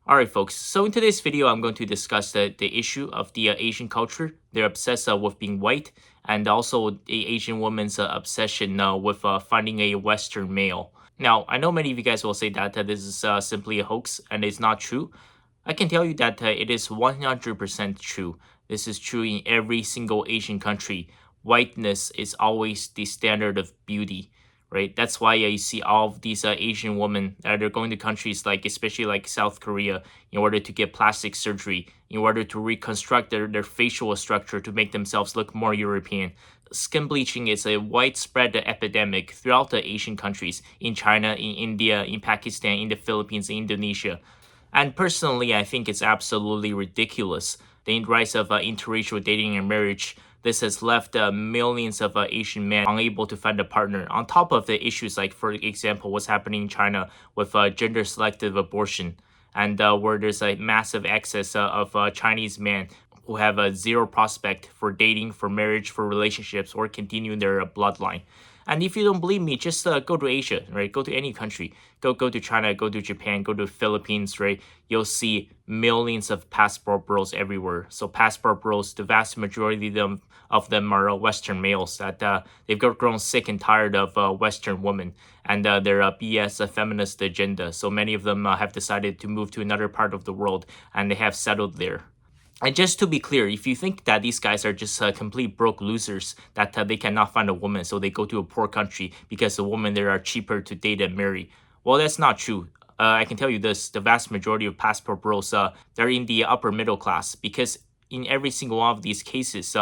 Alright folks, so in today's video I'm going to discuss the issue of the Asian culture. They're obsessed with being white, and also the Asian woman's obsession with finding a Western male. Now, I know many of you guys will say that this is simply a hoax and it's not true. I can tell you that it is 100% true. This is true in every single Asian country. Whiteness is always the standard of beauty, right? That's why you see all of these Asian women that are going to countries like, especially like South Korea, in order to get plastic surgery, in order to reconstruct their facial structure to make themselves look more European. Skin bleaching is a widespread epidemic throughout the Asian countries, in China, in India, in Pakistan, in the Philippines, in Indonesia. And personally, I think it's absolutely ridiculous. The rise of interracial dating and marriage, this has left millions of Asian men unable to find a partner. On top of the issues like, for example, what's happening in China with gender selective abortion, and where there's a massive excess of Chinese men who have a zero prospect for dating, for marriage, for relationships, or continuing their bloodline. And if you don't believe me, just go to Asia, right? Go to any country. Go to China, go to Japan, go to Philippines, right? You'll see millions of passport bros everywhere. So passport bros, the vast majority of them are Western males that they've grown sick and tired of Western women and their BS feminist agenda. So many of them have decided to move to another part of the world, and they have settled there. And just to be clear, if you think that these guys are just complete broke losers, that they cannot find a woman, so they go to a poor country because the women there are cheaper to date and marry, well, that's not true. I can tell you this, the vast majority of passport bros, they're in the upper middle class, because in every single one of these cases,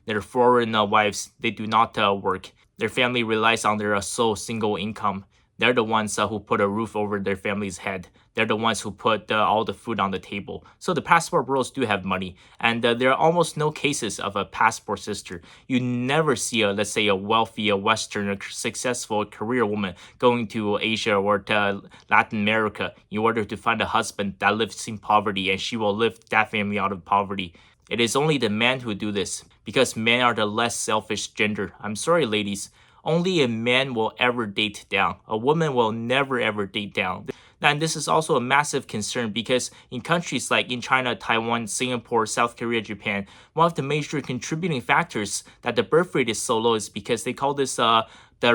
their foreign wives, they do not work. Their family relies on their sole single income. They're the ones who put a roof over their family's head. They're the ones who put all the food on the table. So the passport bros do have money. And there are almost no cases of a passport sister. You never see, let's say, a wealthy, Western, successful career woman going to Asia or to Latin America in order to find a husband that lives in poverty, and she will lift that family out of poverty. It is only the men who do this, because men are the less selfish gender. I'm sorry, ladies. Only a man will ever date down. A woman will never ever date down. And this is also a massive concern, because in countries like in China, Taiwan, Singapore, South Korea, Japan, one of the major contributing factors that the birth rate is so low is because they call this the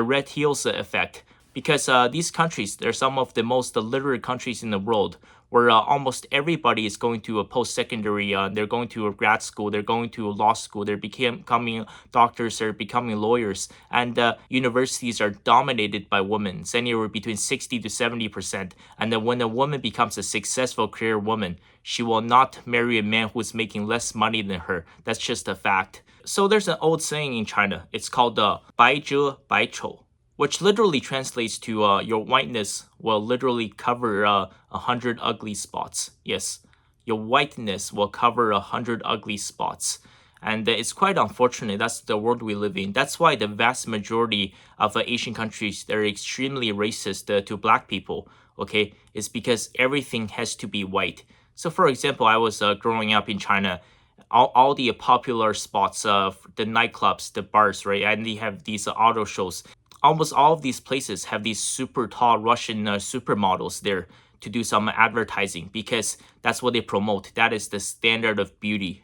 red heels effect. Because these countries, they're some of the most literate countries in the world, where almost everybody is going to a post-secondary, they're going to a grad school, they're going to a law school, they're becoming doctors, they're becoming lawyers, and universities are dominated by women, anywhere between 60 to 70%. And then when a woman becomes a successful career woman, she will not marry a man who's making less money than her. That's just a fact. So there's an old saying in China. It's called 白遮百丑, which literally translates to your whiteness will literally cover 100 ugly spots. Yes, your whiteness will cover 100 ugly spots. And it's quite unfortunate. That's the world we live in. That's why the vast majority of Asian countries, they're extremely racist to black people. Okay, it's because everything has to be white. So for example, I was growing up in China. All the popular spots, the nightclubs, the bars, right? And they have these auto shows. Almost all of these places have these super tall Russian supermodels there to do some advertising, because that's what they promote. That is the standard of beauty.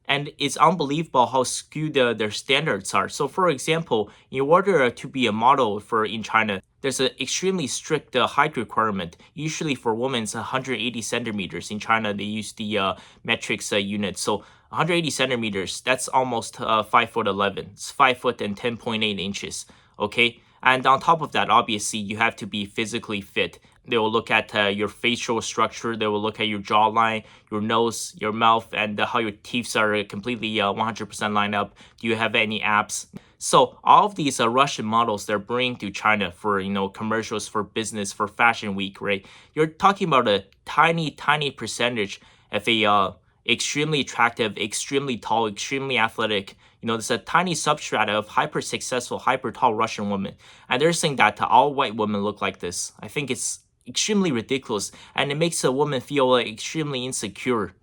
And it's unbelievable how skewed their standards are. So for example, in order to be a model for in China, there's an extremely strict height requirement. Usually for women, it's 180 centimeters. In China, they use the metrics unit. So 180 centimeters, that's almost 5'11". It's 5 foot and 10.8 inches. Okay, and on top of that, obviously, you have to be physically fit. They will look at your facial structure. They will look at your jawline, your nose, your mouth, and how your teeth are completely 100% lined up. Do you have any abs? So all of these Russian models they're bringing to China for commercials, for business, for Fashion Week, right? You're talking about a tiny percentage of a extremely attractive, extremely tall, extremely athletic. There's a tiny substrata of hyper successful, hyper tall Russian women. And they're saying that all white women look like this. I think it's extremely ridiculous, and it makes a woman feel extremely insecure.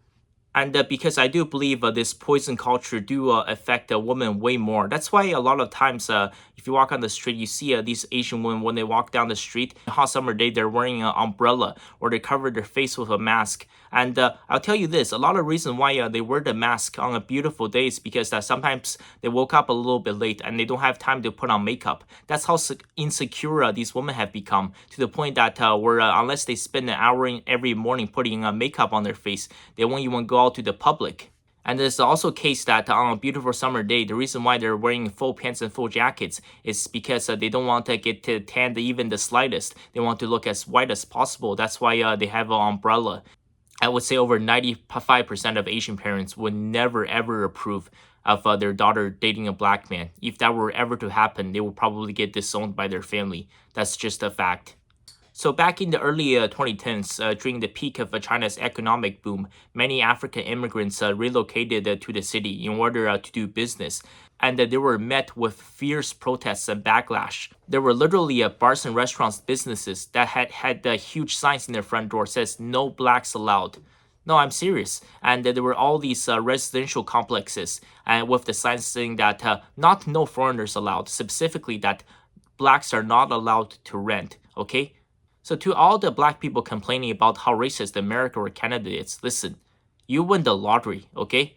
And because I do believe this poison culture do affect a woman way more. That's why a lot of times, if you walk on the street, you see these Asian women when they walk down the street, hot summer day, they're wearing an umbrella or they cover their face with a mask. And I'll tell you this, a lot of reason why they wear the mask on a beautiful day is because sometimes they woke up a little bit late and they don't have time to put on makeup. That's how insecure these women have become, to the point that unless they spend an hour every morning putting makeup on their face, they won't even go out to the public. And there's also a case that on a beautiful summer day, the reason why they're wearing full pants and full jackets is because they don't want to get tanned even the slightest. They want to look as white as possible. That's why they have an umbrella. I would say over 95% of Asian parents would never ever approve of their daughter dating a black man. If that were ever to happen, they would probably get disowned by their family. That's just a fact. So back in the early 2010s, during the peak of China's economic boom, many African immigrants relocated to the city in order to do business. And they were met with fierce protests and backlash. There were literally bars and restaurants businesses that had huge signs in their front door says no blacks allowed. No, I'm serious. And there were all these residential complexes with the signs saying that not no foreigners allowed, specifically that blacks are not allowed to rent, okay? So to all the black people complaining about how racist America or Canada is, listen, you win the lottery, okay?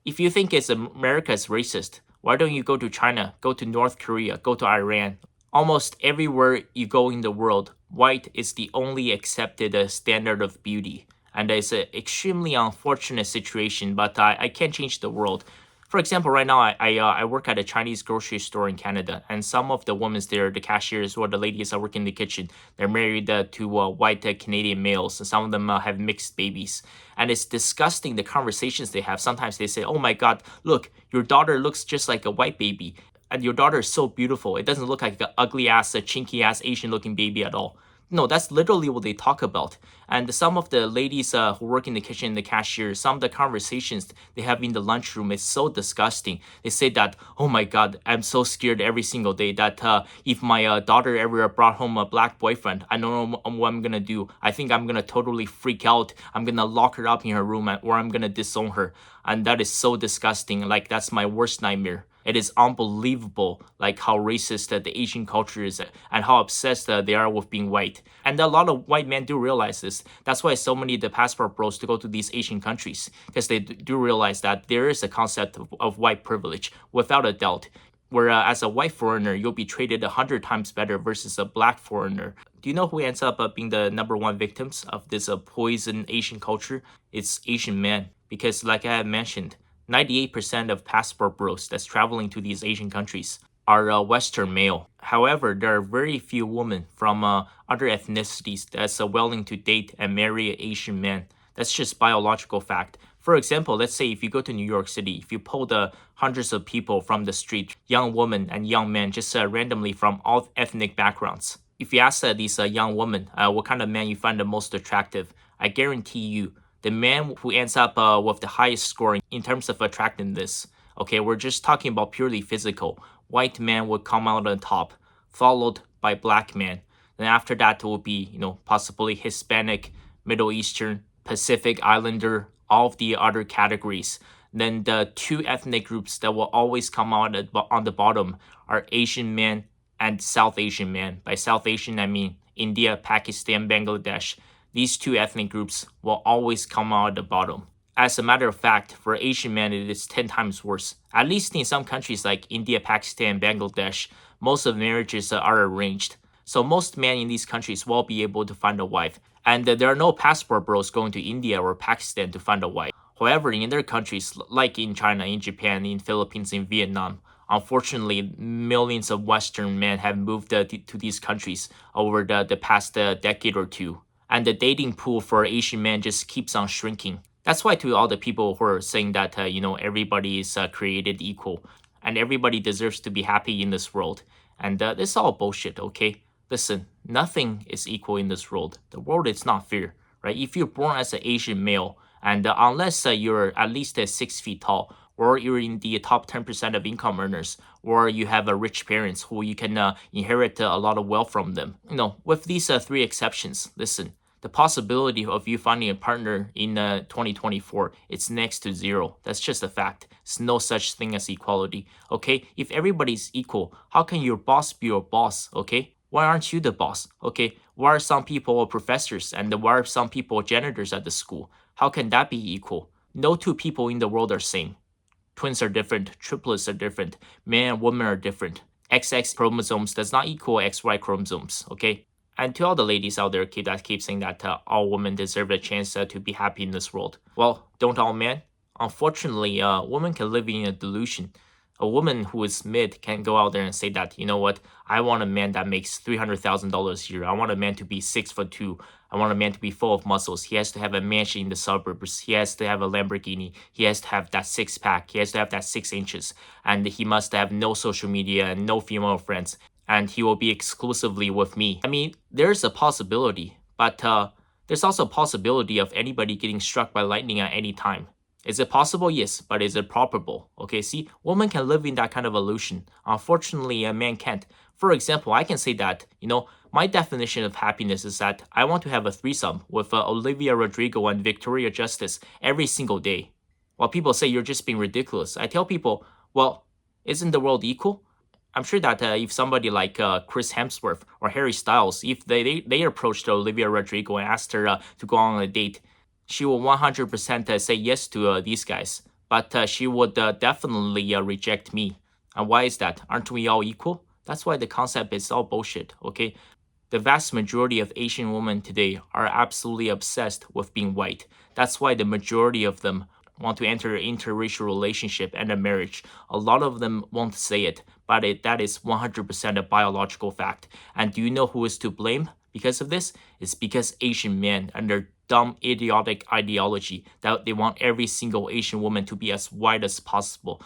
If you think America is racist, why don't you go to China, go to North Korea, go to Iran? Almost everywhere you go in the world, white is the only accepted standard of beauty. And it's an extremely unfortunate situation, but I can't change the world. For example, right now I work at a Chinese grocery store in Canada, and some of the women there, the cashiers or the ladies that work in the kitchen, they're married to white Canadian males, and some of them have mixed babies. And it's disgusting the conversations they have. Sometimes they say, "Oh my God, look, your daughter looks just like a white baby, and your daughter is so beautiful. It doesn't look like an ugly ass, a chinky ass Asian looking baby at all." No, that's literally what they talk about. And some of the ladies who work in the kitchen, the cashier, some of the conversations they have in the lunchroom is so disgusting. They say that, "Oh my God, I'm so scared every single day that if my daughter ever brought home a black boyfriend, I don't know what I'm gonna do. I think I'm gonna totally freak out. I'm gonna lock her up in her room or I'm gonna disown her." And that is so disgusting. Like, that's my worst nightmare. It is unbelievable, like how racist the Asian culture is and how obsessed they are with being white. And a lot of white men do realize this. That's why so many of the passport bros to go to these Asian countries, because they do realize that there is a concept of white privilege, without a doubt. Where as a white foreigner, you'll be treated 100 times better versus a black foreigner. Do you know who ends up being the number one victims of this poison Asian culture? It's Asian men. Because like I had mentioned, 98% of passport bros that's traveling to these Asian countries are Western male. However, there are very few women from other ethnicities that's willing to date and marry an Asian man. That's just biological fact. For example, let's say if you go to New York City, if you pull the hundreds of people from the street, young women and young men, just randomly from all ethnic backgrounds. If you ask these young women what kind of man you find the most attractive, I guarantee you, the man who ends up with the highest score in terms of attractiveness, okay, we're just talking about purely physical. White man would come out on top, followed by black man. Then after that, it would be, possibly Hispanic, Middle Eastern, Pacific Islander, all of the other categories. Then the two ethnic groups that will always come out on the bottom are Asian man and South Asian man. By South Asian, I mean India, Pakistan, Bangladesh. These two ethnic groups will always come out at the bottom. As a matter of fact, for Asian men, it is 10 times worse. At least in some countries like India, Pakistan, Bangladesh, most of marriages are arranged. So most men in these countries will be able to find a wife. And there are no passport bros going to India or Pakistan to find a wife. However, in other countries, like in China, in Japan, in Philippines, in Vietnam, unfortunately, millions of Western men have moved to these countries over the past decade or two. And the dating pool for Asian men just keeps on shrinking. That's why to all the people who are saying that, everybody is created equal and everybody deserves to be happy in this world. And this is all bullshit, okay? Listen, nothing is equal in this world. The world is not fair, right? If you're born as an Asian male, and unless you're at least 6 feet tall, or you're in the top 10% of income earners, or you have rich parents who you can inherit a lot of wealth from them. With these three exceptions, listen, the possibility of you finding a partner in 2024, it's next to zero. That's just a fact. There's no such thing as equality. Okay, if everybody's equal, how can your boss be your boss? Okay, why aren't you the boss? Okay, why are some people professors and why are some people janitors at the school? How can that be equal? No two people in the world are same. Twins are different, triplets are different, man and woman are different. XX chromosomes does not equal XY chromosomes, okay? And to all the ladies out there that keep saying that all women deserve a chance to be happy in this world. Well, don't all men? Unfortunately, women can live in a delusion. A woman who is mid can go out there and say that, you know what, I want a man that makes $300,000 a year. I want a man to be 6'2". I want a man to be full of muscles. He has to have a mansion in the suburbs. He has to have a Lamborghini. He has to have that six pack. He has to have that 6 inches. And he must have no social media and no female friends. And he will be exclusively with me. I mean, there's a possibility, but there's also a possibility of anybody getting struck by lightning at any time. Is it possible? Yes, but is it probable? Okay, see, women can live in that kind of illusion. Unfortunately, a man can't. For example, I can say that, my definition of happiness is that I want to have a threesome with Olivia Rodrigo and Victoria Justice every single day. While people say you're just being ridiculous, I tell people, well, isn't the world equal? I'm sure that if somebody like Chris Hemsworth or Harry Styles, if they approached Olivia Rodrigo and asked her to go on a date, she will 100% say yes to these guys. But she would definitely reject me. And why is that? Aren't we all equal? That's why the concept is all bullshit, okay? The vast majority of Asian women today are absolutely obsessed with being white. That's why the majority of them want to enter an interracial relationship and a marriage. A lot of them won't say it, but that is 100% a biological fact. And do you know who is to blame because of this? It's because Asian men and their dumb idiotic ideology that they want every single Asian woman to be as white as possible.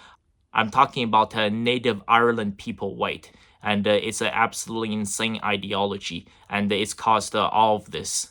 I'm talking about native Ireland people white. And it's an absolutely insane ideology. And it's caused all of this.